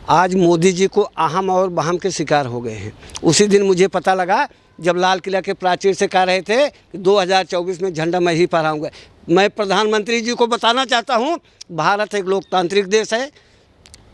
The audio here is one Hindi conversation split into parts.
आज मोदी जी को अहम और बहम के शिकार हो गए हैं। उसी दिन मुझे पता लगा जब लाल किला के प्राचीर से कह रहे थे कि 2024 में झंडा मैं ही फहराऊंगा। मैं प्रधानमंत्री जी को बताना चाहता हूं, भारत एक लोकतांत्रिक देश है।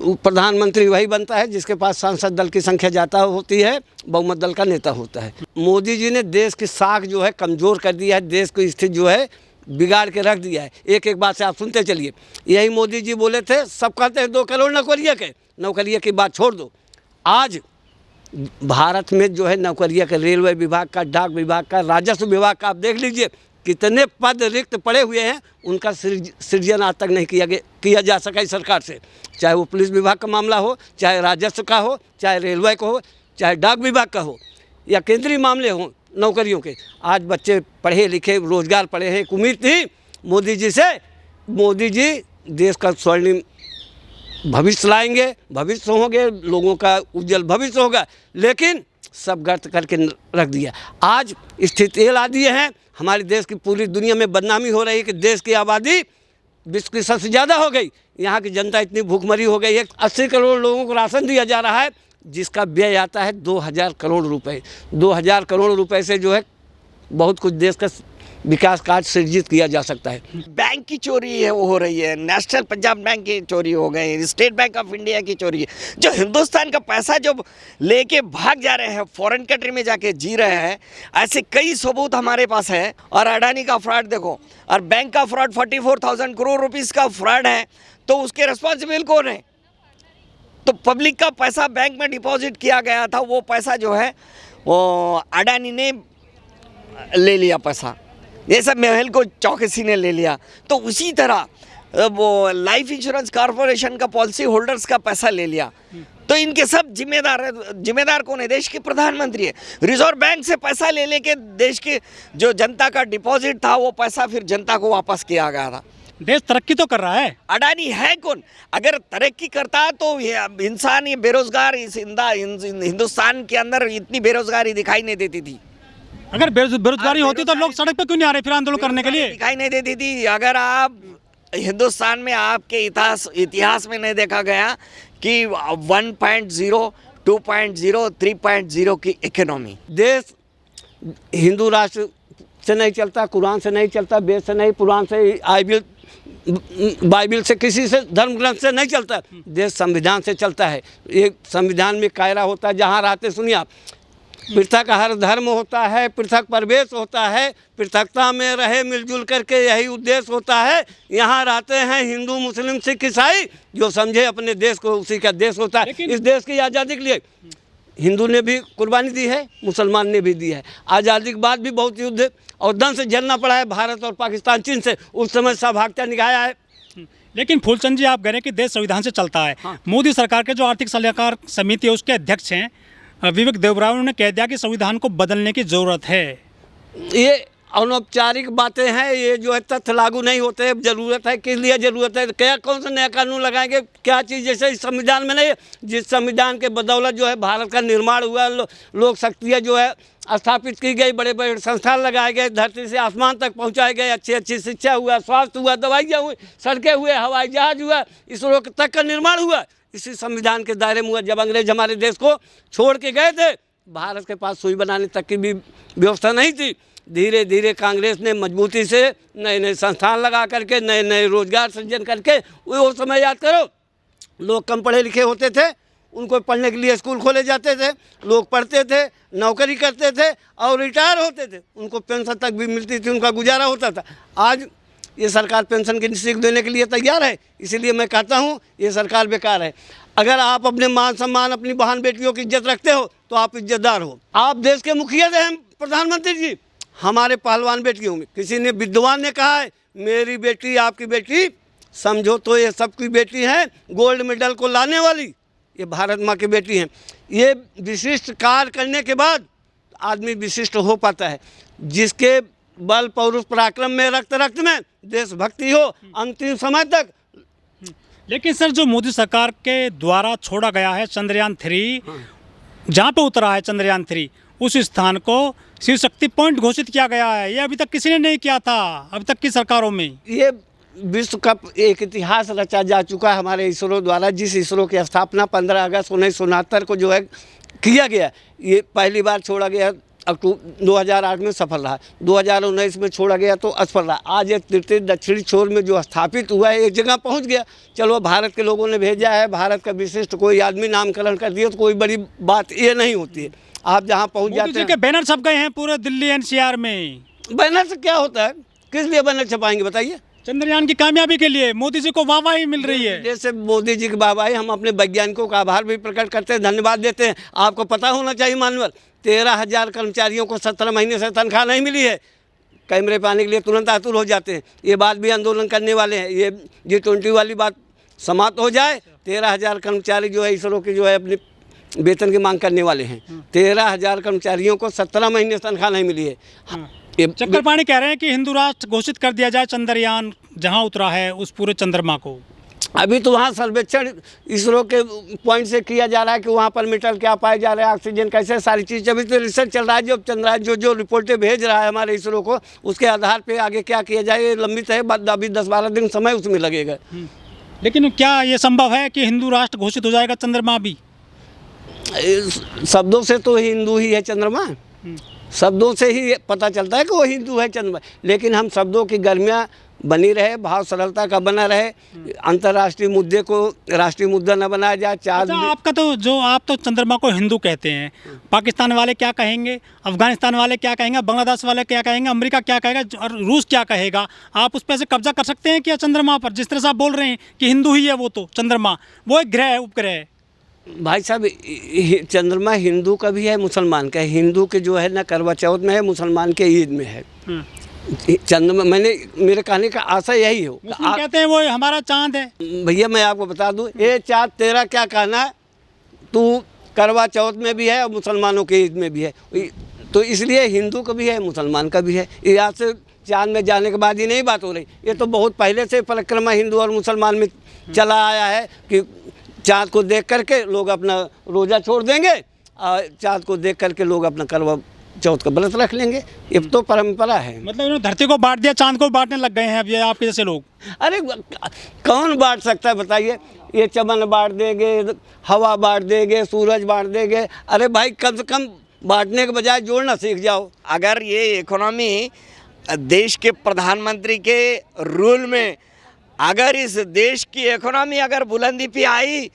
प्रधानमंत्री वही बनता है जिसके पास सांसद दल की संख्या ज़्यादा होती है, बहुमत दल का नेता होता है। मोदी जी ने देश की साख जो है कमज़ोर कर दिया है, देश की स्थिति जो है बिगाड़ के रख दिया है। एक एक बात से आप सुनते चलिए। यही मोदी जी बोले थे, सब कहते हैं 2 करोड़ नौकरियाँ के, नौकरियाँ की बात छोड़ दो। आज भारत में जो है नौकरियाँ के, रेलवे विभाग का, डाक विभाग का, राजस्व विभाग का, आप देख लीजिए कितने पद रिक्त पड़े हुए हैं। उनका सृजन आज तक नहीं किया जा सका इस सरकार से। चाहे वो पुलिस विभाग का मामला हो, चाहे राजस्व का हो, चाहे रेलवे का हो, चाहे डाक विभाग का हो, या केंद्रीय मामले हों नौकरियों के। आज बच्चे पढ़े लिखे, रोजगार पड़े हैं। एक उम्मीद थी मोदी जी से, मोदी जी देश का स्वर्णिम भविष्य लाएंगे, भविष्य होंगे, लोगों का उज्जवल भविष्य होगा, लेकिन सब गर्त करके रख दिया। आज स्थिति ये ला दिए हैं, हमारे देश की पूरी दुनिया में बदनामी हो रही है कि देश की आबादी विश्व की सबसे ज़्यादा हो गई। यहाँ की जनता इतनी भूखमरी हो गई है। 80 करोड़ लोगों को राशन दिया जा रहा है, जिसका व्यय आता है 2000 करोड़ रुपए। 2000 करोड़ रुपए से जो है बहुत कुछ देश का विकास कार्य सृजित किया जा सकता है। बैंक की चोरी है वो हो रही है, नेशनल पंजाब बैंक की चोरी हो गई, स्टेट बैंक ऑफ इंडिया की चोरी है। जो हिंदुस्तान का पैसा जो लेके भाग जा रहे हैं, फॉरेन कंट्री में जाके जी रहे हैं, ऐसे कई सबूत हमारे पास है। और अडानी का फ्रॉड देखो, और बैंक का फ्रॉड 44,000 करोड़ रुपीज़ का फ्रॉड है, तो उसके रिस्पॉन्सिबल कौन है? तो पब्लिक का पैसा बैंक में डिपॉजिट किया गया था, वो पैसा जो है वो अडानी ने ले लिया पैसा, ये सब महल को चौकसी ने ले लिया। तो उसी तरह वो लाइफ इंश्योरेंस कॉर्पोरेशन का पॉलिसी होल्डर्स का पैसा ले लिया। तो इनके सब जिम्मेदार है। जिम्मेदार कौन है? देश के प्रधानमंत्री है। रिजर्व बैंक से पैसा ले लेके देश के जो जनता का डिपॉजिट था वो पैसा फिर जनता को वापस किया गया था। देश तरक्की तो कर रहा है। अडानी है कौन? अगर तरक्की करता तो इंसान ये बेरोजगार, इस हिंदुस्तान के अंदर इतनी बेरोजगारी दिखाई नहीं देती थी। अगर बेरोजगारी होती तो लोग सड़क पे क्यों नहीं आ रहे फिर आंदोलन करने के लिए? दिखाई नहीं देती थी। अगर आप हिंदुस्तान में आपके इतिहास में नहीं देखा गया कि 1.0, 2.0, 3.0 की इकोनॉमी। देश हिंदू राष्ट्र से नहीं चलता, कुरान से नहीं चलता, वेद से नहीं, पुराण से, बाइबिल से, किसी से, धर्म ग्रंथ से नहीं चलता। देश संविधान से चलता है। एक संविधान में कायरा होता है, जहाँ रहते, सुनिए आप, पृथक हर धर्म होता है, पृथक प्रवेश होता है, पृथकता में रहे मिलजुल करके, यही उद्देश्य होता है। यहाँ रहते हैं हिंदू, मुस्लिम, सिख, ईसाई, जो समझे अपने देश को उसी का देश होता है। इस देश की आज़ादी के लिए हिंदू ने भी कुर्बानी दी है, मुसलमान ने भी दी है। आज़ादी के बाद भी बहुत युद्ध और दम से झेलना पड़ा है भारत और पाकिस्तान, चीन से। उस समय सहभागिता निभाया है। लेकिन फूलचंद जी, आप कह रहे हैं कि देश संविधान से चलता है। हाँ। मोदी सरकार के जो आर्थिक सलाहकार समिति है उसके अध्यक्ष हैं विवेक देबरॉय ने कह दिया कि संविधान को बदलने की जरूरत है। ये अनौपचारिक बातें हैं, ये जो है तथ्य लागू नहीं होते। जरूरत है, किस लिए जरूरत है? क्या कौन सा नया कानून लगाएंगे? क्या चीज़ जैसे इस संविधान में नहीं है, जिस संविधान के बदौलत जो है भारत का निर्माण हुआ, लोक शक्तियाँ जो है स्थापित की गई, बड़े बड़े संस्थान लगाए गए, धरती से आसमान तक पहुँचाए गए, अच्छी अच्छी शिक्षा हुआ, स्वास्थ्य हुआ, दवाइयाँ हुई, सड़कें हुए, हवाई जहाज हुआ, इसरो तक का निर्माण हुआ इसी संविधान के दायरे में हुआ। जब अंग्रेज हमारे देश को छोड़ के गए थे, भारत के पास सुई बनाने तक की भी व्यवस्था नहीं थी। धीरे धीरे कांग्रेस ने मजबूती से नए नए संस्थान लगा करके, नए नए रोजगार सृजन करके, वो समय याद करो, लोग कम पढ़े लिखे होते थे, उनको पढ़ने के लिए स्कूल खोले जाते थे, लोग पढ़ते थे, नौकरी करते थे और रिटायर होते थे, उनको पेंशन तक भी मिलती थी, उनका गुजारा होता था। आज ये सरकार पेंशन की सीख देने के लिए तैयार है, इसीलिए मैं कहता हूँ ये सरकार बेकार है। अगर आप अपने मान सम्मान, अपनी बहन बेटियों की इज्जत रखते हो तो आप इज्जतदार हो। आप देश के मुखिया थे, हम प्रधानमंत्री जी, हमारे पहलवान बेटियों में किसी ने, विद्वान ने कहा है, मेरी बेटी आपकी बेटी समझो तो ये सबकी बेटी है, गोल्ड मेडल को लाने वाली ये भारत माँ की बेटी हैं। ये विशिष्ट कार्य करने के बाद आदमी विशिष्ट हो पाता है। जिसके बल पौरुष पराक्रम में, रक्त रक्त में देशभक्ति हो अंतिम समय तक। लेकिन सर, जो मोदी सरकार के द्वारा छोड़ा गया है चंद्रयान 3, जहाँ पे उतरा है चंद्रयान 3, उस स्थान को शिव शक्ति पॉइंट घोषित किया गया है। ये अभी तक किसी ने नहीं किया था, अभी तक की सरकारों में। ये विश्व कप एक इतिहास रचा जा चुका है हमारे इसरो द्वारा। जिस इसरो की स्थापना 15 अगस्त 1969 को जो है किया गया, ये पहली बार छोड़ा गया अक्टूबर 2008 में सफल रहा, 2019 में छोड़ा गया तो असफल रहा। आज एक तृतीय दक्षिणी छोर में जो स्थापित हुआ है एक जगह पहुंच गया। चलो भारत के लोगों ने भेजा है, भारत का विशिष्ट कोई आदमी नामकरण कर दिया तो कोई बड़ी बात ये नहीं होती है। आप जहाँ पहुँच मोदी जी जाते के हैं, बैनर छप गए हैं पूरे दिल्ली एनसीआर में। बैनर से क्या होता है, किस लिए बैनर छपाएंगे बताइए? चंद्रयान की कामयाबी के लिए मोदी जी को वाहवाही मिल रही है। जैसे मोदी जी की वाहवाही, हम अपने वैज्ञानिकों का आभार भी प्रकट करते हैं, धन्यवाद देते हैं। आपको पता होना चाहिए मानवर, 13,000 कर्मचारियों को 17 महीने से तनख्वाह नहीं मिली है। कैमरे पाने के लिए तुरंत आतुर हो जाते हैं। ये बात भी आंदोलन करने वाले हैं। ये G20 वाली बात समाप्त हो जाए। 13,000 कर्मचारी जो है इसरो के जो है अपने वेतन की मांग करने वाले हैं। 13,000 कर्मचारियों को 17 महीने से तनख्वाह नहीं मिली है। चक्कर पाणी कह रहे हैं कि हिंदू राष्ट्र घोषित कर दिया जाए चंद्रयान जहां उतरा है उस पूरे चंद्रमा को। अभी तो वहाँ सर्वेक्षण इसरो के पॉइंट से किया जा रहा है कि वहाँ पर मेटल क्या पाए जा रहे हैं, ऑक्सीजन कैसे, सारी चीज़ अभी तो रिसर्च चल रहा है। जो चंद्रयान जो रिपोर्टें भेज रहा है हमारे इसरो को, उसके आधार पे आगे क्या किया जाए ये लंबित है। अभी 10-12 दिन समय उसमें लगेगा। लेकिन क्या ये संभव है कि हिंदू राष्ट्र घोषित हो जाएगा चंद्रमा भी? शब्दों से तो हिंदू ही है चंद्रमा, शब्दों से ही पता चलता है कि वो हिंदू है चंद्रमा। लेकिन हम शब्दों की गर्मियाँ बनी रहे, भाव सरलता का बना रहे, अंतर्राष्ट्रीय मुद्दे को राष्ट्रीय मुद्दा न बनाया जाए। चाँद आपका तो जो आप तो चंद्रमा को हिंदू कहते हैं, पाकिस्तान वाले क्या कहेंगे, अफगानिस्तान वाले क्या कहेंगे, बांग्लादेश वाले क्या कहेंगे, अमेरिका क्या कहेगा और रूस क्या कहेगा? आप उस पर से कब्जा कर सकते हैं क्या चंद्रमा पर? जिस तरह से आप बोल रहे हैं कि हिंदू ही है वो, तो चंद्रमा वो एक ग्रह है, उपग्रह है। भाई साहब, चंद्रमा हिंदू का भी है, मुसलमान का है। हिंदू के जो है ना करवा चौथ में है, मुसलमान के ईद में है। चंद्रमा मेरे कहने का आशा यही हो। मुस्लिम कहते हैं वो हमारा चांद है। भैया मैं आपको बता दूं, ये चाँद तेरा क्या कहना है, तू करवा चौथ में भी है और मुसलमानों के ईद में भी है। तो इसलिए हिंदू का भी है, मुसलमान का भी है। ये आज से चाँद में जाने के बाद ही नहीं बात हो रही, ये तो बहुत पहले से परिक्रमा हिंदू और मुसलमान में चला आया है कि चाँद को देख करके लोग अपना रोज़ा छोड़ देंगे और चाँद को देख करके लोग अपना करवा चौथ का व्रत रख लेंगे। ये तो परंपरा है। मतलब इन्होंने धरती को बांट दिया, चांद को बांटने लग गए हैं अब ये आपके जैसे लोग। अरे कौन बांट सकता है बताइए? ये चमन बांट देंगे, हवा बांट देंगे, सूरज बांट देंगे। अरे भाई कम से कम बांटने के बजाय जोड़ना सीख जाओ। अगर ये इकोनॉमी देश के प्रधानमंत्री के रूल में, अगर इस देश की इकोनॉमी अगर बुलंदी पे आई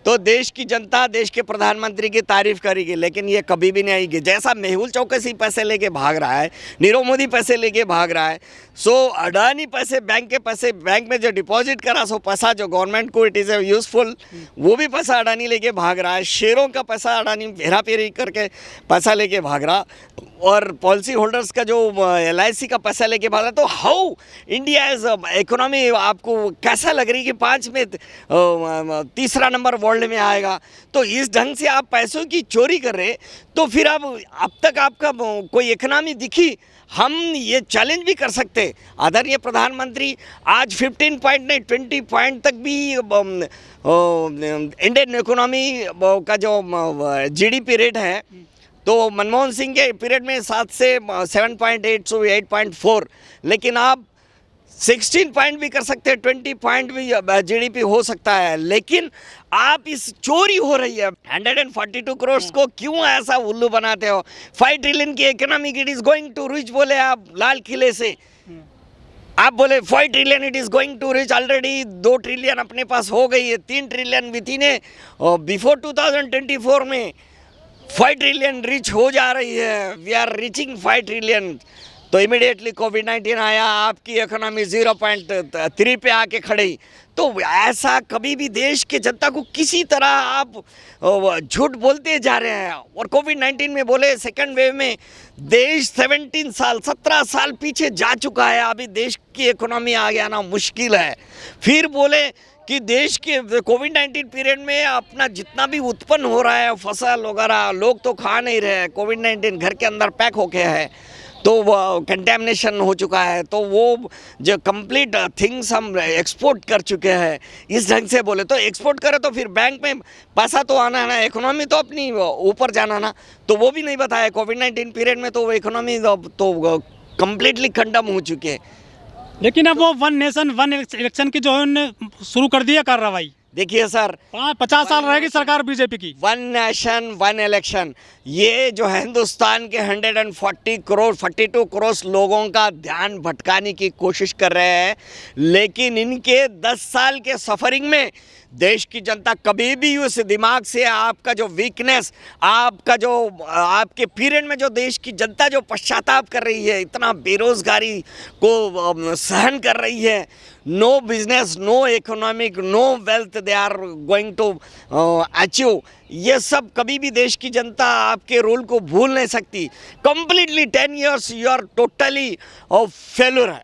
तो देश की जनता देश के प्रधानमंत्री की तारीफ करेगी, लेकिन ये कभी भी नहीं आएगी। जैसा मेहुल चौकसी पैसे लेके भाग रहा है, नीरव मोदी पैसे लेके भाग रहा है, सो अडानी पैसे बैंक में जो डिपॉजिट करा सो पैसा जो गवर्नमेंट को इट इज़ यूजफुल, वो भी पैसा अडानी लेके भाग रहा है। शेयरों का पैसा अडानी हेरा फेरी करके पैसा लेके भाग रहा, और पॉलिसी होल्डर्स का जो LIC का पैसा लेके भाग रहा। तो हाउ इंडिया इज इकोनॉमी आपको कैसा लग रही है कि 5 में तीसरा नंबर वर्ल्ड में आएगा? तो इस ढंग से आप पैसों की चोरी कर रहे, तो फिर अब तक आपका कोई इकोनॉमी दिखी? हम ये चैलेंज भी कर सकते, आदरणीय प्रधानमंत्री आज 15 पॉइंट नहीं 20 पॉइंट तक भी इंडियन इकोनॉमी का जो GDP रेट है, तो मनमोहन सिंह के पीरियड में 7 से 7.8 से 8.4, लेकिन आप 16 पॉइंट भी कर सकते हैं, 20 पॉइंट भी GDP हो सकता है। लेकिन आप इस चोरी हो रही है 142 करोड़ को क्यों ऐसा उल्लू बनाते हो? 5 ट्रिलियन की economy it is going to reach, बोले आप लाल किले से, आप बोले 5 trillion it is going to reach. Already 2 trillion अपने पास हो गई है, 3 ट्रिलियन विथ इन बिफोर 2024 में 5 ट्रिलियन रीच हो जा रही है। We are reaching 5 trillion. तो इमीडिएटली कोविड-19 आया, आपकी इकोनॉमी 0.3 पे आके खड़ी। तो ऐसा कभी भी देश के जनता को किसी तरह आप झूठ बोलते जा रहे हैं। और कोविड-19 में बोले सेकंड वेव में देश 17 साल पीछे जा चुका है, अभी देश की इकोनॉमी आगे आना मुश्किल है। फिर बोले कि देश के कोविड-19 पीरियड में अपना जितना भी उत्पन्न हो रहा है फसल वगैरह, लोग तो खा नहीं रहे, कोविड-19 घर के अंदर पैक होके है, तो वो कंटेमिनेशन हो चुका है। तो वो जो कंप्लीट थिंग्स हम एक्सपोर्ट कर चुके हैं, इस ढंग से बोले तो एक्सपोर्ट करे तो फिर बैंक में पैसा तो आना है ना, इकोनॉमी तो अपनी ऊपर जाना ना, तो वो भी नहीं बताया। कोविड-19 पीरियड में तो वो इकोनॉमी तो कम्प्लीटली कंडम हो चुकी है। लेकिन अब वो वन नेशन वन इलेक्शन की जो है उन्होंने शुरू कर दी है कार्रवाई। देखिए सर, 50 साल रहेगी सरकार बीजेपी की। वन नेशन वन इलेक्शन, ये जो है हिंदुस्तान के 42 करोड़ लोगों का ध्यान भटकाने की कोशिश कर रहे हैं, लेकिन इनके 10 साल के सफरिंग में देश की जनता कभी भी उस दिमाग से आपका जो वीकनेस, आपका जो आपके पीरियड में जो देश की जनता जो पश्चाताप कर रही है, इतना बेरोजगारी को सहन कर रही है, no business, no economic, no wealth they are going to achieve, ये सब कभी भी देश की जनता आपके रोल को भूल नहीं सकती। Completely 10 years you are totally failure है।